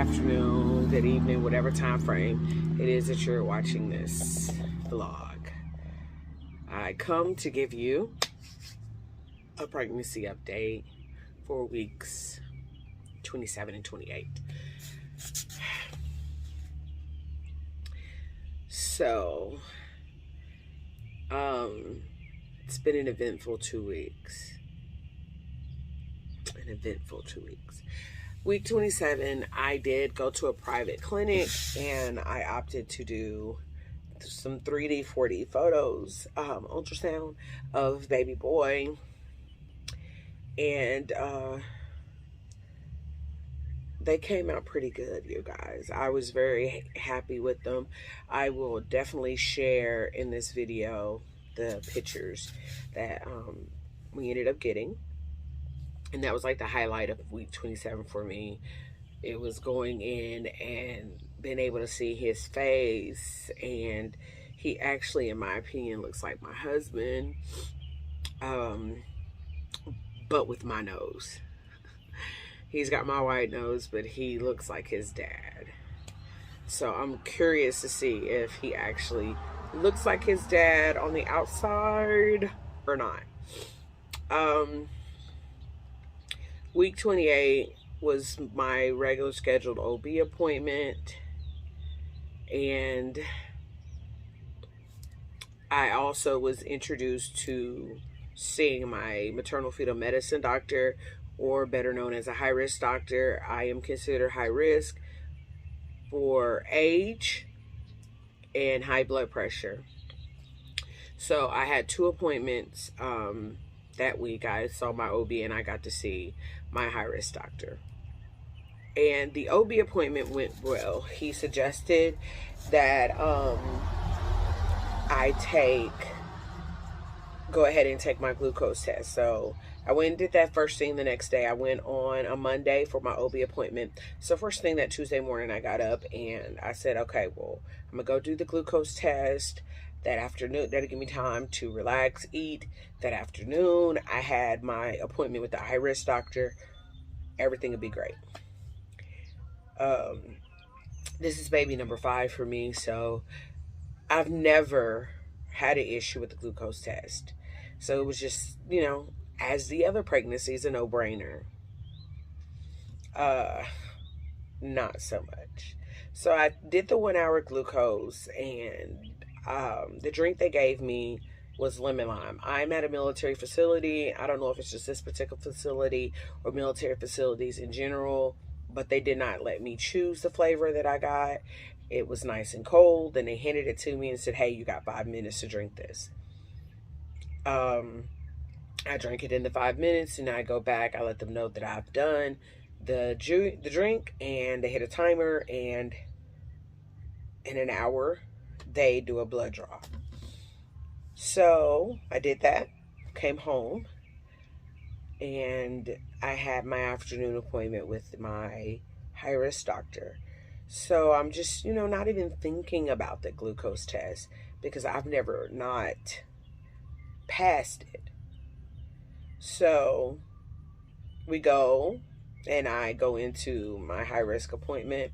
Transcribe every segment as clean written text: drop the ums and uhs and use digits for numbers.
afternoon, good evening, whatever time frame it is that you're watching this vlog. I come to give you a pregnancy update for weeks 27 and 28. So, it's been an eventful 2 weeks. Week 27, I did go to a private clinic and I opted to do some 3D, 4D photos, ultrasound of baby boy. And they came out pretty good, you guys. I was very happy with them. I will definitely share in this video the pictures that we ended up getting. And that was like the highlight of week 27 for me. It was going in and being able to see his face. And he actually, in my opinion, looks like my husband. But with my nose. He's got my white nose, but he looks like his dad. So I'm curious to see if he actually looks like his dad on the outside or not. Week 28 was my regular scheduled OB appointment. And I also was introduced to seeing my maternal fetal medicine doctor, or better known as a high-risk doctor. I am considered high risk for age and high blood pressure. So I had 2 appointments that week. I saw my OB and I got to see my high-risk doctor. And the OB appointment went well. He suggested that I go ahead and take my glucose test. So I went and did that first thing the next day. I went on a Monday for my OB appointment. So first thing that Tuesday morning, I got up and I said, okay, well, I'm gonna go do the glucose test that afternoon. That'll give me time to relax, eat. That afternoon, I had my appointment with the high-risk doctor. Everything would be great. This is baby number 5 for me, so I've never had an issue with the glucose test. So it was just, you know, as the other pregnancies, a no-brainer. Not so much. So I did the 1-hour glucose, and the drink they gave me was lemon lime. I'm at a military facility. I don't know if it's just this particular facility or military facilities in general, but they did not let me choose the flavor that I got. It was nice and cold, and they handed it to me and said, hey, you got 5 minutes to drink this. I drank it in the 5 minutes, and I go back. I let them know that I've done the drink, and they hit a timer, and in an hour, they do a blood draw. So I did that, came home, and I had my afternoon appointment with my high-risk doctor. So I'm just, you know, not even thinking about the glucose test because I've never not passed it. So we go, and I go into my high-risk appointment.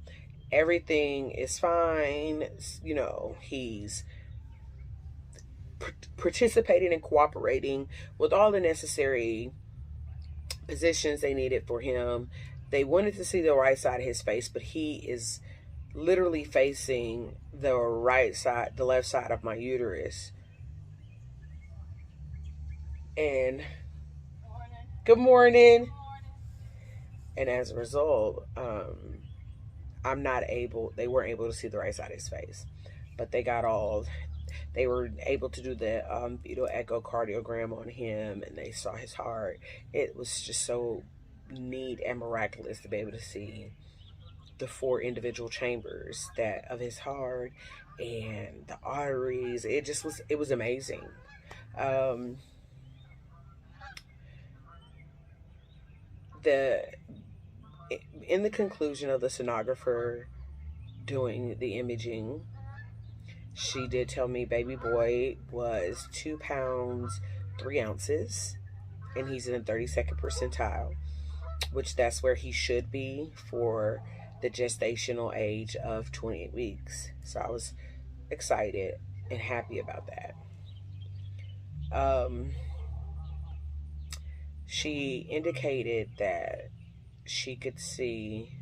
Everything is fine. You know, he's participating and cooperating with all the necessary positions they needed for him. They wanted to see the right side of his face, but he is literally facing the right side, the left side of my uterus. And good morning. And as a result, they weren't able to see the right side of his face, but they were able to do the fetal echocardiogram on him, and they saw his heart. It was just so neat and miraculous to be able to see the 4 individual chambers of his heart and the arteries. It was amazing. In the conclusion of the sonographer doing the imaging, she did tell me baby boy was 2 pounds 3 ounces, and he's in the 32nd percentile, which that's where he should be for the gestational age of 28 weeks. So I was excited and happy about that. She indicated that she could see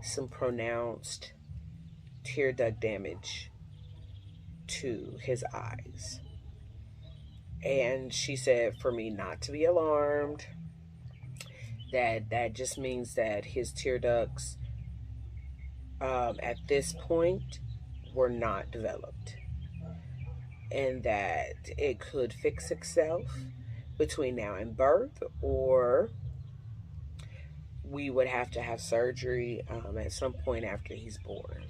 some pronounced tear duct damage to his eyes. And she said for me not to be alarmed, that just means that his tear ducts at this point were not developed, and that it could fix itself between now and birth, or we would have to have surgery at some point after he's born.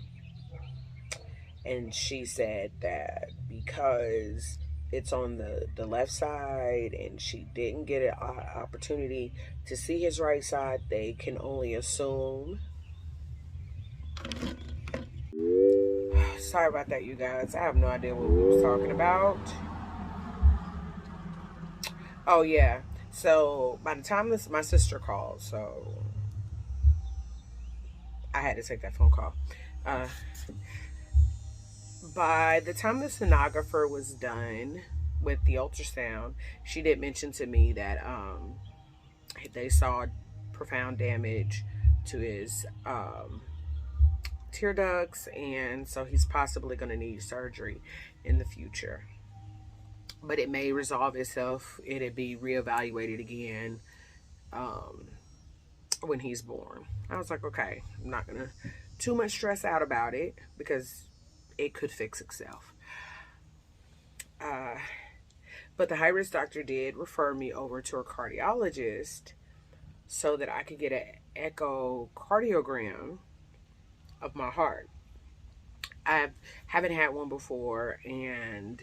And she said that because it's on the left side and she didn't get an opportunity to see his right side, they can only assume. Sorry about that, you guys. I have no idea what we was talking about. Oh yeah, so by the time my sister called, so I had to take that phone call. By the time the sonographer was done with the ultrasound, she did mention to me that they saw profound damage to his tear ducts, and so he's possibly going to need surgery in the future. But it may resolve itself. It'll be reevaluated again when he's born. I was like, okay, I'm not going to too much stress out about it because it could fix itself. But the high-risk doctor did refer me over to a cardiologist so that I could get an echocardiogram of my heart. I haven't had one before, and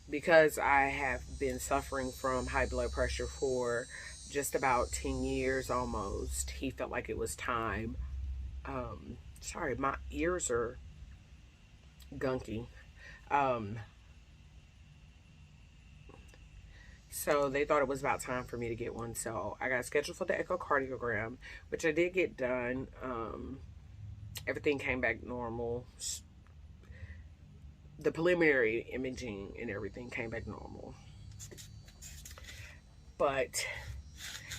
because I have been suffering from high blood pressure for just about 10 years almost, he felt like it was time. Sorry, my ears are gunky. So they thought it was about time for me to get one. So I got scheduled for the echocardiogram, which I did get done. Everything came back normal. The preliminary imaging and everything came back normal. But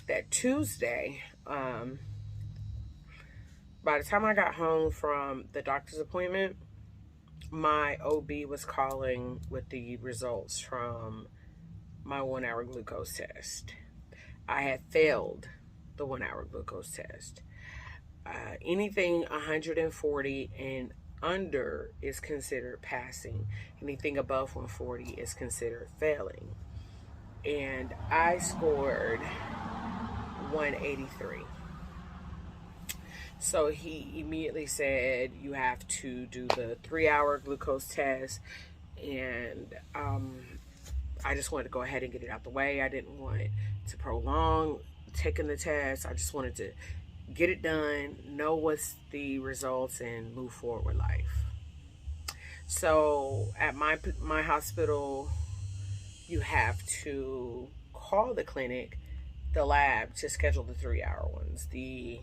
that Tuesday, by the time I got home from the doctor's appointment, my OB was calling with the results from my 1-hour glucose test. I had failed the 1-hour glucose test. Anything 140 and under is considered passing. Anything above 140 is considered failing. And I scored 183. So he immediately said, you have to do the 3-hour glucose test. And I just wanted to go ahead and get it out the way. I didn't want to prolong taking the test. I just wanted to get it done, know what's the results, and move forward with life. So at my hospital, you have to call the clinic, the lab, to schedule the 3-hour ones. The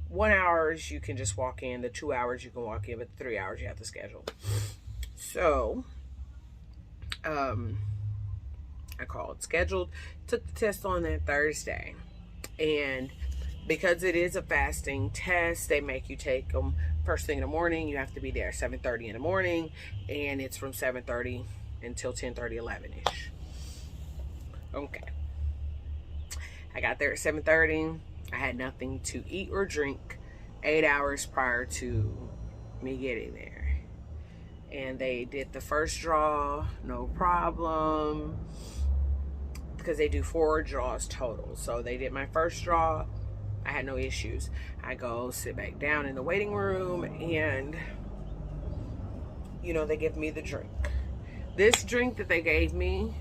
1 hours you can just walk in, the 2 hours you can walk in, but the 3 hours you have to schedule. So I called, scheduled, took the test on that Thursday, and because it is a fasting test, they make you take them first thing in the morning. You have to be there at 7:30 in the morning, and it's from 7:30 until 10:30, 11-ish. Okay. I got there at 7:30. I had nothing to eat or drink 8 hours prior to me getting there. And they did the first draw, no problem, because they do 4 draws total. So they did my first draw. I had no issues. I go sit back down in the waiting room, and they give me the drink. This drink that they gave me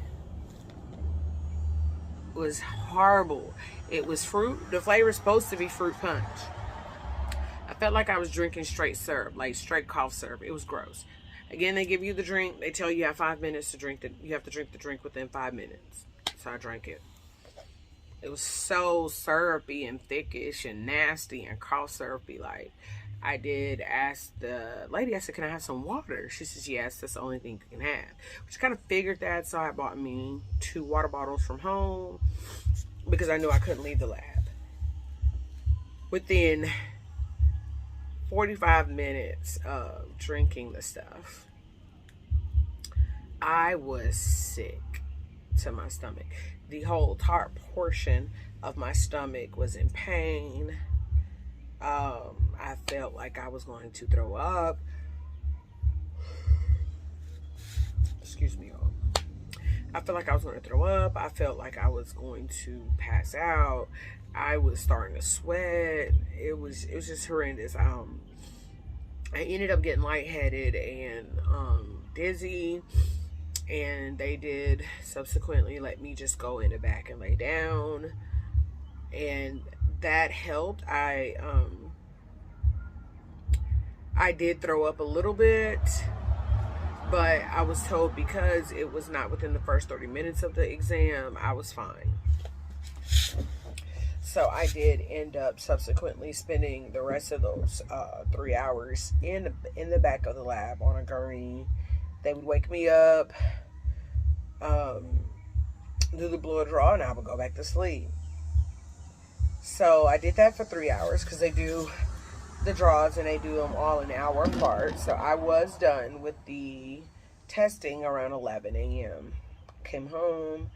was horrible. It was fruit. The flavor is supposed to be fruit punch. I felt like I was drinking straight syrup, like straight cough syrup. It was gross. Again, they give you the drink. They tell you have 5 minutes to drink it. You have to drink the drink within 5 minutes. So I drank it. It was so syrupy and thickish and nasty and cough syrupy. Like, I did ask the lady, I said, can I have some water? She says, yes, that's the only thing you can have. Which kind of figured that, so I bought me 2 water bottles from home because I knew I couldn't leave the lab. Within 45 minutes of drinking the stuff, I was sick to my stomach. The whole top portion of my stomach was in pain. I felt like I was going to throw up. Excuse me, y'all. I felt like I was going to throw up. I felt like I was going to pass out. I was starting to sweat. It was just horrendous. I ended up getting lightheaded and dizzy, and they did subsequently let me just go in the back and lay down, and that helped. I did throw up a little bit, but I was told because it was not within the first 30 minutes of the exam, I was fine. So I did end up subsequently spending the rest of those 3 hours in the back of the lab on a gurney. They would wake me up, do the blood draw, and I would go back to sleep. So I did that for 3 hours because they do the draws and they do them all an hour apart. So I was done with the testing around 11 a.m. Came home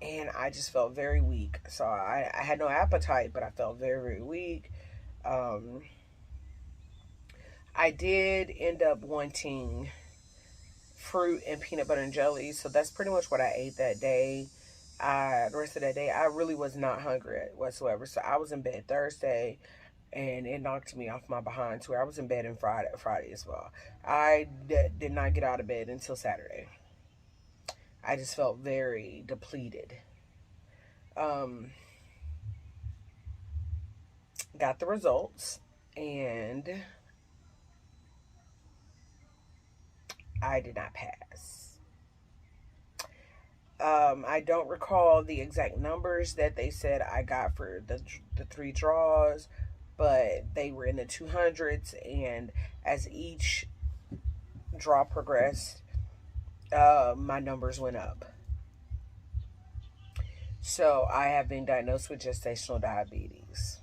and I just felt very weak. So I had no appetite, but I felt very, very weak. I did end up wanting fruit and peanut butter and jelly. So that's pretty much what I ate that day. The rest of that day, I really was not hungry whatsoever. So I was in bed Thursday, and it knocked me off my behind to where I was in bed on Friday as well. I did not get out of bed until Saturday. I just felt very depleted. Got the results, and I did not pass. I don't recall the exact numbers that they said I got for the 3 draws, but they were in the 200s, and as each draw progressed, my numbers went up. So I have been diagnosed with gestational diabetes,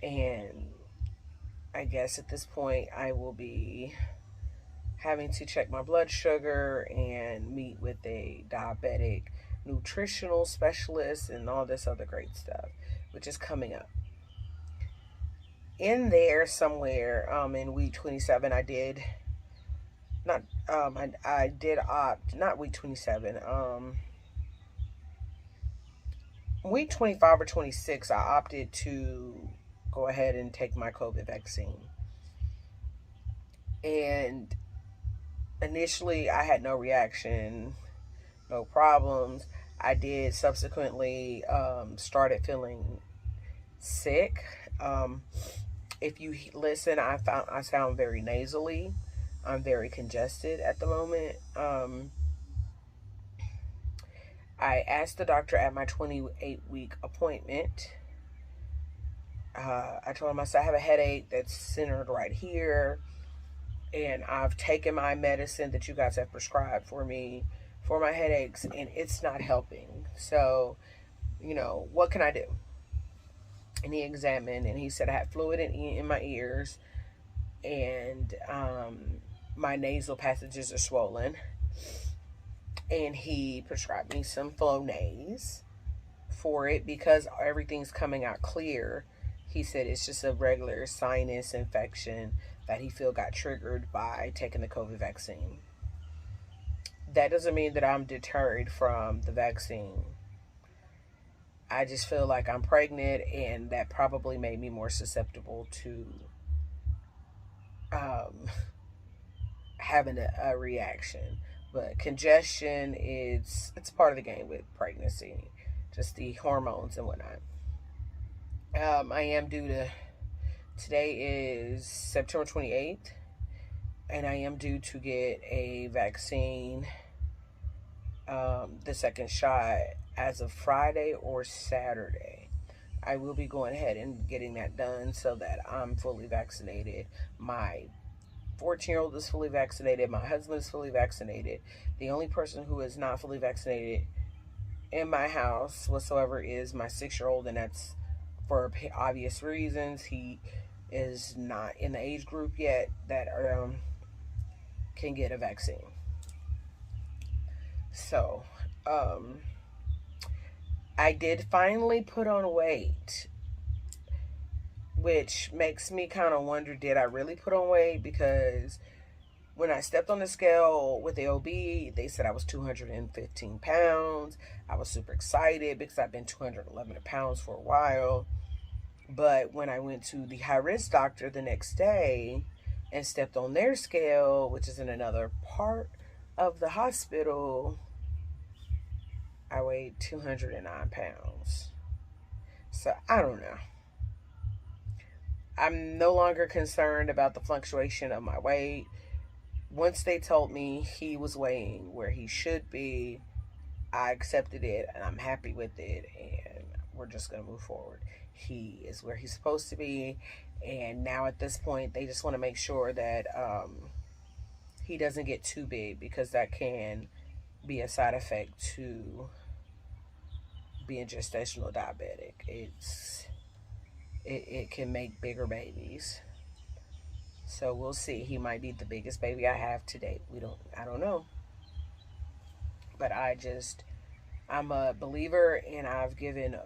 and I guess at this point I will be having to check my blood sugar and meet with a diabetic nutritional specialist and all this other great stuff, which is coming up. In there somewhere, in week 27, I did not, I did opt, not week 27, week 25 or 26, I opted to go ahead and take my COVID vaccine. And initially, I had no reaction, no problems. I did subsequently started feeling sick. If you listen, I sound very nasally. I'm very congested at the moment. I asked the doctor at my 28-week appointment. I told him, I said, I have a headache that's centered right here, and I've taken my medicine that you guys have prescribed for me for my headaches, and it's not helping. So, what can I do? And he examined, and he said I had fluid in my ears, and my nasal passages are swollen. And he prescribed me some Flonase for it because everything's coming out clear. He said it's just a regular sinus infection that he feel got triggered by taking the COVID vaccine. That doesn't mean that I'm deterred from the vaccine. I just feel like I'm pregnant, and that probably made me more susceptible to having a reaction. But congestion it's part of the game with pregnancy, just the hormones and whatnot. I am due to, today is September 28th, and I am due to get a vaccine, the second shot, as of Friday or Saturday. I will be going ahead and getting that done so that I'm fully vaccinated. My 14-year-old is fully vaccinated. My husband is fully vaccinated. The only person who is not fully vaccinated in my house whatsoever is my 6-year-old, and that's for obvious reasons. He is not in the age group yet that can get a vaccine. So, I did finally put on weight, which makes me kind of wonder, did I really put on weight? Because when I stepped on the scale with the OB, they said I was 215 pounds. I was super excited because I've been 211 pounds for a while. But when I went to the high-risk doctor the next day and stepped on their scale, which is in another part of the hospital, I weighed 209 pounds. So I don't know. I'm no longer concerned about the fluctuation of my weight. Once they told me he was weighing where he should be, I accepted it and I'm happy with it, and we're just going to move forward. He is where he's supposed to be, and now at this point they just want to make sure that he doesn't get too big, because that can be a side effect to being gestational diabetic. It can make bigger babies. So we'll see. He might be the biggest baby I have to date. I don't know. But I'm a believer, and I've given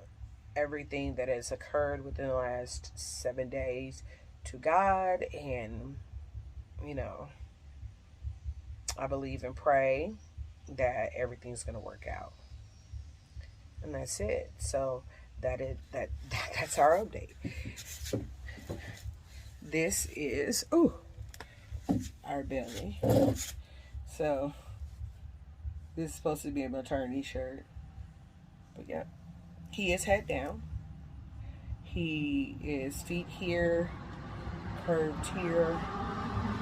everything that has occurred within the last 7 days to God. And, I believe and pray that everything's going to work out. And that's it. So that's our update. This is our belly. So this is supposed to be a maternity shirt. But yeah, he is head down. He is feet here, curved here,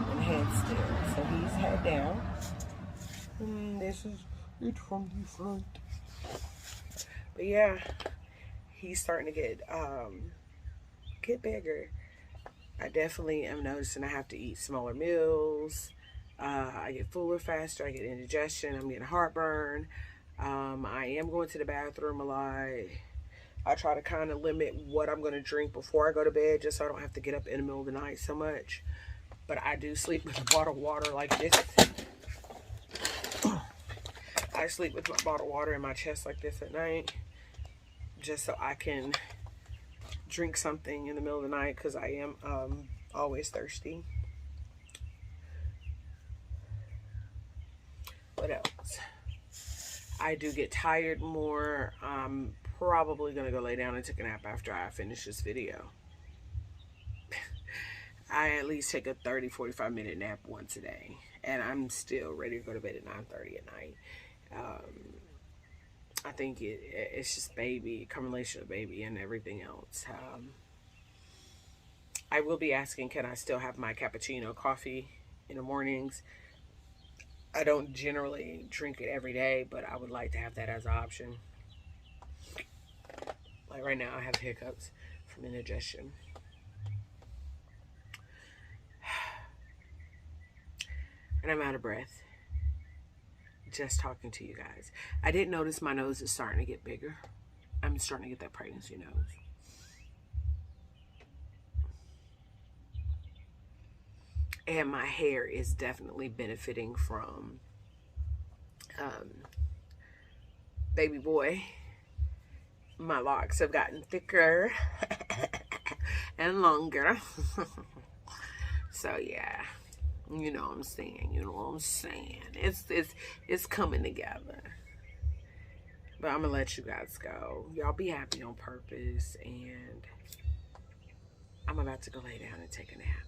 and head still. So he's head down. And this is it from the front. But yeah, he's starting to get bigger. I definitely am noticing I have to eat smaller meals. I get fuller faster. I get indigestion. I'm getting heartburn. I am going to the bathroom a lot. I try to kind of limit what I'm going to drink before I go to bed, just so I don't have to get up in the middle of the night so much. But I do sleep with a bottle of water like this. I sleep with my bottle of water in my chest like this at night, just so I can drink something in the middle of the night, because I am always thirsty. What else? I do get tired more. I'm probably going to go lay down and take a nap after I finish this video. I at least take a 30-45 minute nap once a day, and I'm still ready to go to bed at 9:30 at night. I think it's just baby, combination of baby and everything else. I will be asking, can I still have my cappuccino coffee in the mornings? I don't generally drink it every day, but I would like to have that as an option. Like right now, I have hiccups from indigestion. And I'm out of breath just talking to you guys. I did notice my nose is starting to get bigger. I'm starting to get that pregnancy nose. And my hair is definitely benefiting from baby boy. My locks have gotten thicker and longer. So yeah. You know what I'm saying. It's coming together. But I'm gonna let you guys go. Y'all be happy on purpose, and I'm about to go lay down and take a nap.